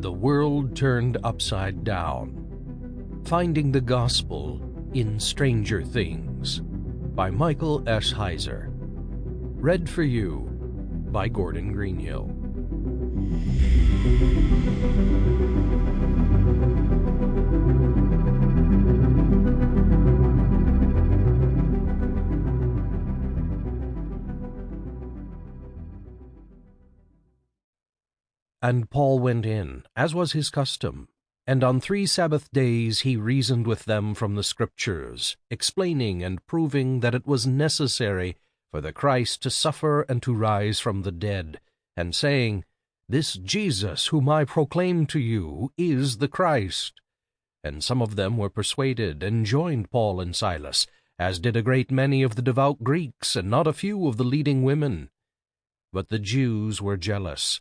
The World Turned Upside Down. Finding the Gospel in Stranger Things by Michael S. Heiser. Read for you by Gordon Greenhill. And Paul went in, as was his custom, and on 3 Sabbath days he reasoned with them from the Scriptures, explaining and proving that it was necessary for the Christ to suffer and to rise from the dead, and saying, This Jesus whom I proclaim to you is the Christ. And some of them were persuaded, and joined Paul and Silas, as did a great many of the devout Greeks, and not a few of the leading women. But the Jews were jealous,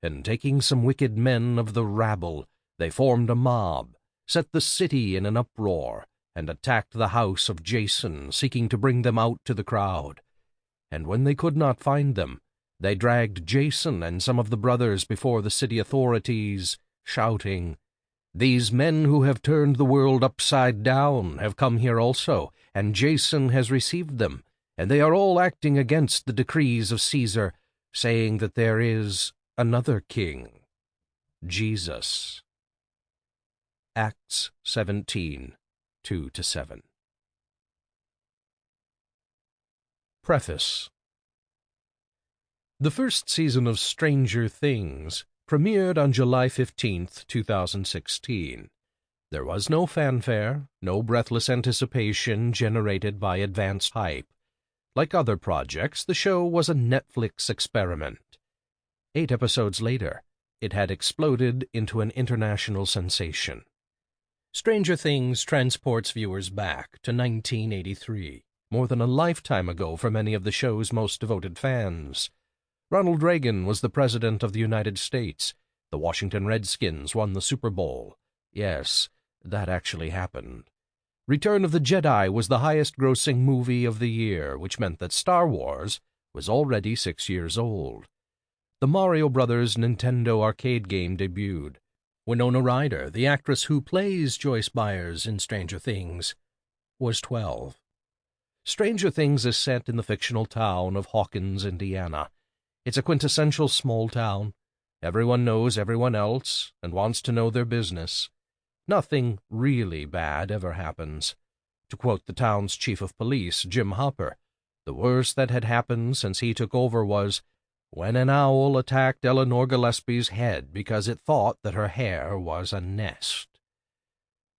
and taking some wicked men of the rabble, they formed a mob, set the city in an uproar, and attacked the house of Jason, seeking to bring them out to the crowd. And when they could not find them, they dragged Jason and some of the brothers before the city authorities, shouting, These men who have turned the world upside down have come here also, and Jason has received them, and they are all acting against the decrees of Caesar, saying that there is another king, Jesus. Acts 17, 2-7. Preface. The first season of Stranger Things premiered on July 15, 2016. There was no fanfare, no breathless anticipation generated by advanced hype. Like other projects, the show was a Netflix experiment. 8 episodes later, it had exploded into an international sensation. Stranger Things transports viewers back to 1983, more than a lifetime ago for many of the show's most devoted fans. Ronald Reagan was the President of the United States. The Washington Redskins won the Super Bowl. Yes, that actually happened. Return of the Jedi was the highest-grossing movie of the year, which meant that Star Wars was already 6 years old. The Mario Brothers Nintendo arcade game debuted. Winona Ryder, the actress who plays Joyce Byers in Stranger Things, was 12. Stranger Things is set in the fictional town of Hawkins, Indiana. It's a quintessential small town. Everyone knows everyone else and wants to know their business. Nothing really bad ever happens. To quote the town's chief of police, Jim Hopper, the worst that had happened since he took over was when an owl attacked Eleanor Gillespie's head because it thought that her hair was a nest.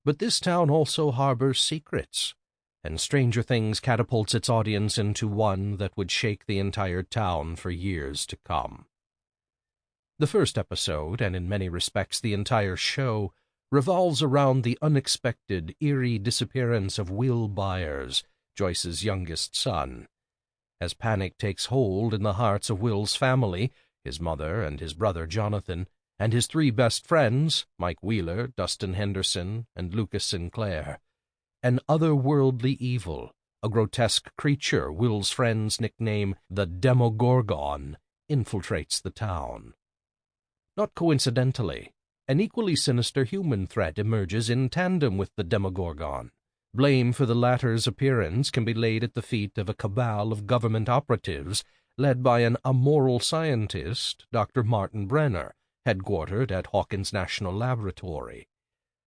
But this town also harbors secrets, and Stranger Things catapults its audience into one that would shake the entire town for years to come. The first episode, and in many respects the entire show, revolves around the unexpected, eerie disappearance of Will Byers, Joyce's youngest son. As panic takes hold in the hearts of Will's family, his mother and his brother Jonathan, and his 3 best friends, Mike Wheeler, Dustin Henderson, and Lucas Sinclair, an otherworldly evil, a grotesque creature Will's friends nickname the Demogorgon, infiltrates the town. Not coincidentally, an equally sinister human threat emerges in tandem with the Demogorgon. Blame for the latter's appearance can be laid at the feet of a cabal of government operatives led by an amoral scientist, Dr. Martin Brenner, headquartered at Hawkins National Laboratory.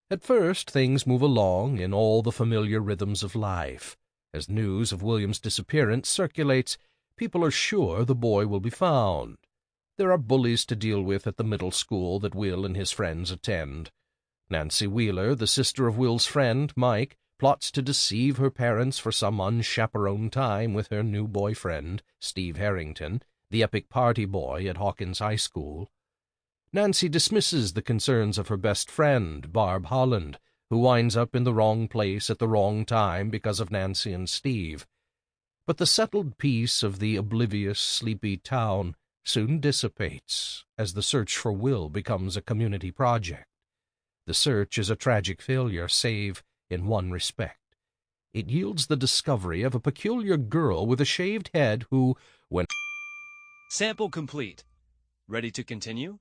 At first, things move along in all the familiar rhythms of life. As news of William's disappearance circulates, people are sure the boy will be found. There are bullies to deal with at the middle school that Will and his friends attend. Nancy Wheeler, the sister of Will's friend, Mike, plots to deceive her parents for some unchaperoned time with her new boyfriend, Steve Harrington, the epic party boy at Hawkins High School. Nancy dismisses the concerns of her best friend, Barb Holland, who winds up in the wrong place at the wrong time because of Nancy and Steve. But the settled peace of the oblivious, sleepy town soon dissipates as the search for Will becomes a community project. The search is a tragic failure, save in one respect. It yields the discovery of a peculiar girl with a shaved head who, when... Sample complete. Ready to continue?